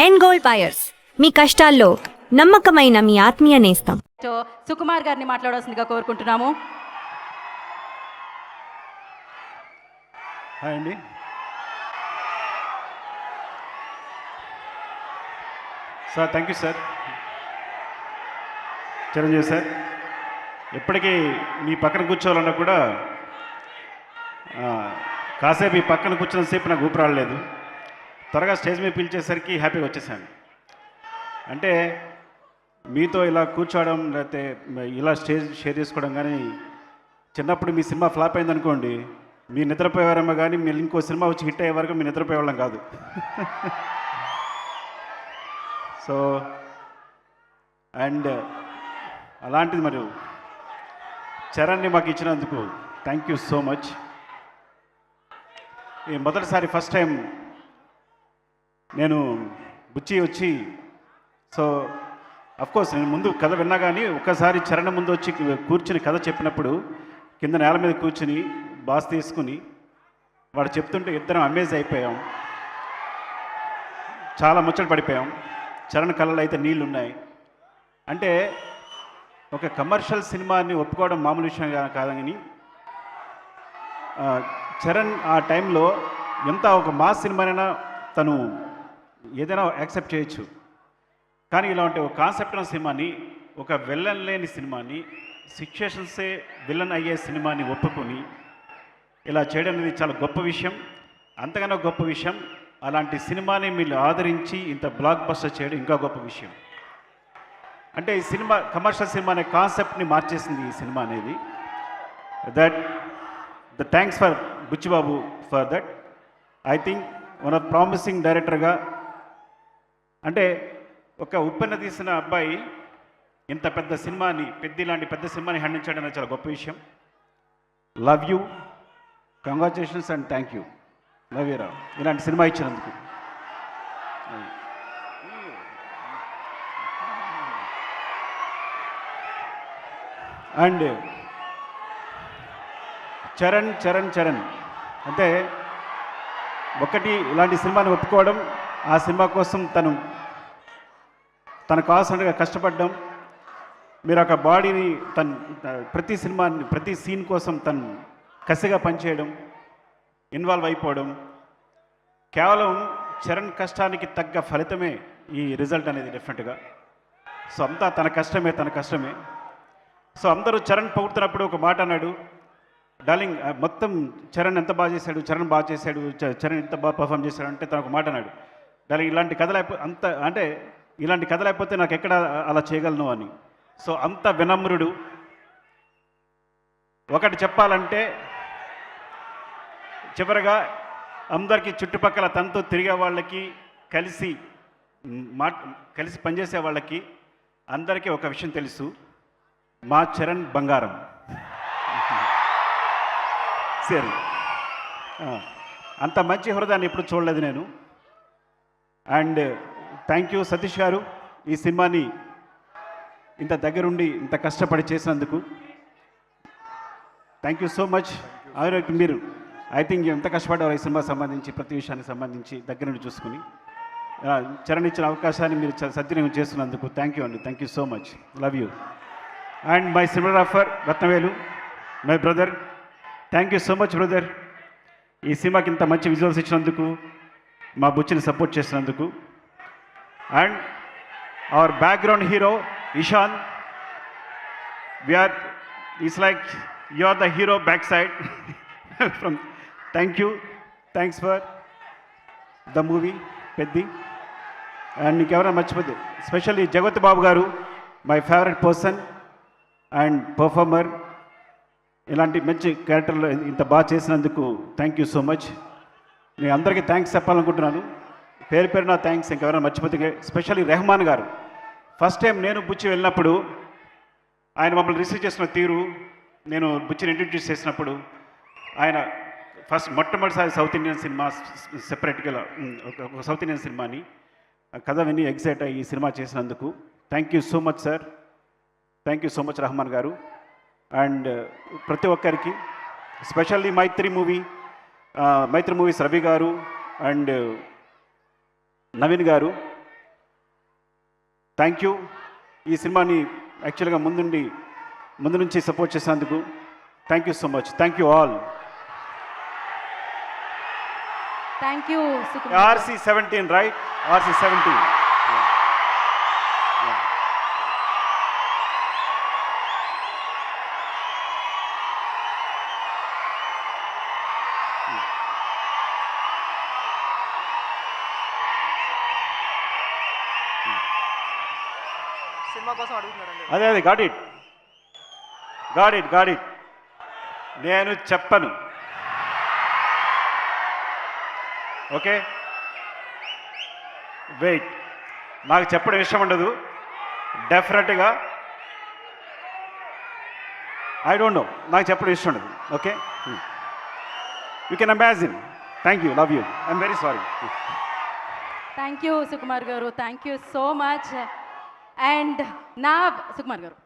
End gold buyers, మీ కష్టాల్లో నమ్మకమైన మీ ఆత్మీయ నేస్తం. సుకుమార్ గారిని మాట్లాడాల్సిందిగా కోరుకుంటున్నాము. హాయ్ అండి. Sir thank you sir. Chiranjeevi sir, ఎప్పటికీ మీ పక్కన కూర్చోవాలన్నా కూడా కాసేపు ఈ పక్కన కూర్చున్నంతసేపు నాకు ఊపిరి రాలేదు. త్వరగా స్టేజ్ మీద పిలిచేసరికి హ్యాపీగా వచ్చేసాను. అంటే మీతో ఇలా కూర్చోవడం లేకపోతే ఇలా స్టేజ్ షేర్ చేసుకోవడం కానీ, చిన్నప్పుడు మీ సినిమా ఫ్లాప్ అయిందనుకోండి, మీ నిద్రపోయేవారేమో కానీ మీరు ఇంకో సినిమా వచ్చి హిట్ అయ్యే వరకు మీ నిద్రపోయేవాళ్ళం కాదు. సో అండ్ అలాంటిది మరి చరణ్ని మాకు ఇచ్చినందుకు థ్యాంక్ యూ సో మచ్. ఈ మొదటిసారి ఫస్ట్ టైం నేను బుచ్చి వచ్చి, సో అఫ్కోర్స్ నేను ముందు కథ విన్నా కానీ ఒక్కసారి చరణ్ ముందు వచ్చి కూర్చుని కథ చెప్పినప్పుడు కింద నేల మీద కూర్చుని బాస్ తీసుకుని వాడు చెప్తుంటే ఇద్దరం అమేజ్ అయిపోయాం. చాలా ముచ్చట పడిపోయాం. చరణ్ కళ్ళలో అయితే నీళ్ళు ఉన్నాయి. అంటే ఒక కమర్షియల్ సినిమాని ఒప్పుకోవడం మామూలు విషయం కాదని, చరణ్ ఆ టైంలో ఎంత ఒక మాస్ సినిమానైనా తను ఏదైనా యాక్సెప్ట్ చేయొచ్చు. కానీ ఇలాంటి ఒక కాన్సెప్ట్ ఉన్న సినిమాని, ఒక విలన్ లేని సినిమాని, సిచ్యుయేషన్సే విలన్ అయ్యే సినిమాని ఒప్పుకొని ఇలా చేయడం అనేది చాలా గొప్ప విషయం. అంతకన్నా గొప్ప విషయం, అలాంటి సినిమాని మీరు ఆదరించి ఇంత బ్లాక్ బస్టర్ చేయడం ఇంకా గొప్ప విషయం. అంటే ఈ సినిమా కమర్షియల్ సినిమా అనే కాన్సెప్ట్ని మార్చేసింది ఈ సినిమా అనేది. The thanks for Buchibabu for that. I think one of promising డైరెక్టర్గా, అంటే ఒక ఉప్పెన తీసిన అబ్బాయి ఇంత పెద్ద సినిమాని, ఇలాంటి పెద్ద సినిమాని హ్యాండిల్ చేయడం అనేది చాలా గొప్ప విషయం. Love you, congratulations and thank you. Love you రా, ఇలాంటి సినిమా ఇచ్చినందుకు. అండ్ చరణ్ చరణ్ చరణ్ అంటే ఒకటి, ఇలాంటి సినిమాని ఒప్పుకోవడం, ఆ సినిమా కోసం తను కావాల్సినట్టుగా కష్టపడడం, మీరు ఒక బాడీని ప్రతి సినిమాని ప్రతి సీన్ కోసం తను కసిగా పనిచేయడం, ఇన్వాల్వ్ అయిపోవడం, కేవలం చరణ్ కష్టానికి తగ్గ ఫలితమే ఈ రిజల్ట్ అనేది డెఫినెట్గా. సో అంతా తన కష్టమే. సో అందరూ చరణ్ పొగుడుతున్నప్పుడు ఒక మాట అన్నాడు, డార్లింగ్ మొత్తం చరణ్ ఎంత బాగా చేశాడు, చరణ్ ఎంత బాగా పర్ఫామ్ చేశాడు అంటే తను ఒక మాట అన్నాడు, డార్లింగ్ ఇలాంటి కథ ఇలాంటి కథ లేకపోతే నాకు ఎక్కడ అలా చేయగలను అని. సో అంత వినమ్రుడు. ఒకటి చెప్పాలంటే, చివరగా అందరికీ చుట్టుపక్కల తనతో తిరిగే వాళ్ళకి, కలిసి పనిచేసే వాళ్ళకి అందరికీ ఒక విషయం తెలుసు, మా చరణ్ బంగారం. సరే, అంత మంచి హృదయాన్ని ఎప్పుడు చూడలేదు నేను. అండ్ థ్యాంక్ యూ సతీష్ గారు, ఈ సినిమాని ఇంత దగ్గరుండి ఇంత కష్టపడి చేసినందుకు థ్యాంక్ యూ సో మచ్. మీరు ఐ థింక్ ఎంత కష్టపడ్డారు ఈ సినిమా సంబంధించి, ప్రతి విషయానికి సంబంధించి దగ్గర నుండి చూసుకుని చరణ్ ఇచ్చిన అవకాశాన్ని మీరు సద్వినియోగం చేస్తున్నందుకు థ్యాంక్ యూ అండి. Thank you so much. Love you. And my cinematographer Rathnavelu, my brother, thank you so much brother. ఈ సినిమాకి ఇంత మంచి విజువల్స్ ఇచ్చినందుకు, మా బుచ్చిని సపోర్ట్ చేసినందుకు. And our background hero Ishaan, it's like you are the hero back side from. Thanks for the movie Peddi. And నీకెవరైనా మర్చిపోతే specially Jagath Babu garu, my favourite person and performer. ఇలాంటి మంచి క్యారెక్టర్లు ఇంత బాగా చేసినందుకు థ్యాంక్ యూ సో మచ్. మీ అందరికీ థ్యాంక్స్ చెప్పాలనుకుంటున్నాను, పేరున థ్యాంక్స్. ఇంకెవరైనా మర్చిపోతే స్పెషల్లీ రెహమాన్ గారు. ఫస్ట్ టైం నేను బుచ్చి వెళ్ళినప్పుడు ఆయన మమ్మల్ని రిసీవ్ చేసిన తీరు, నేను బుచ్చిని ఇంట్రడ్యూస్ చేసినప్పుడు, ఆయన మొట్టమొదటిసారి సౌత్ ఇండియన్ సినిమా సెపరేట్గా ఒక సౌత్ ఇండియన్ సినిమాని కథ విని ఎగ్జైట్ అయ్యి ఈ సినిమా చేసినందుకు thank you so much sir. Thank you so much Rahman garu. And ప్రతి ఒక్కరికి, స్పెషల్లీ మైత్రి మూవీస్ రవి గారు అండ్ నవీన్ గారు, థ్యాంక్ యూ ఈ సినిమాని యాక్చువల్గా ముందు నుంచి సపోర్ట్ చేసినందుకు thank you so much. Thank you all. Thank you Sukumar. RC17, right? RC17. Cinema కోసం అడుగుతున్నారండి. అదే గాడ్ ఇట్. నేను చెప్పను. Okay, wait. నాకు చెప్పడం ఇష్టం ఉండదు డెఫినెట్గా. ఐ డోంట్ నో, నాకు చెప్పడం ఇష్టం ఉండదు. Okay, you can imagine. Thank you, love you, I'm very sorry. Thank you Sukumar garu, thank you so much. And నా సుకుమార్ గారు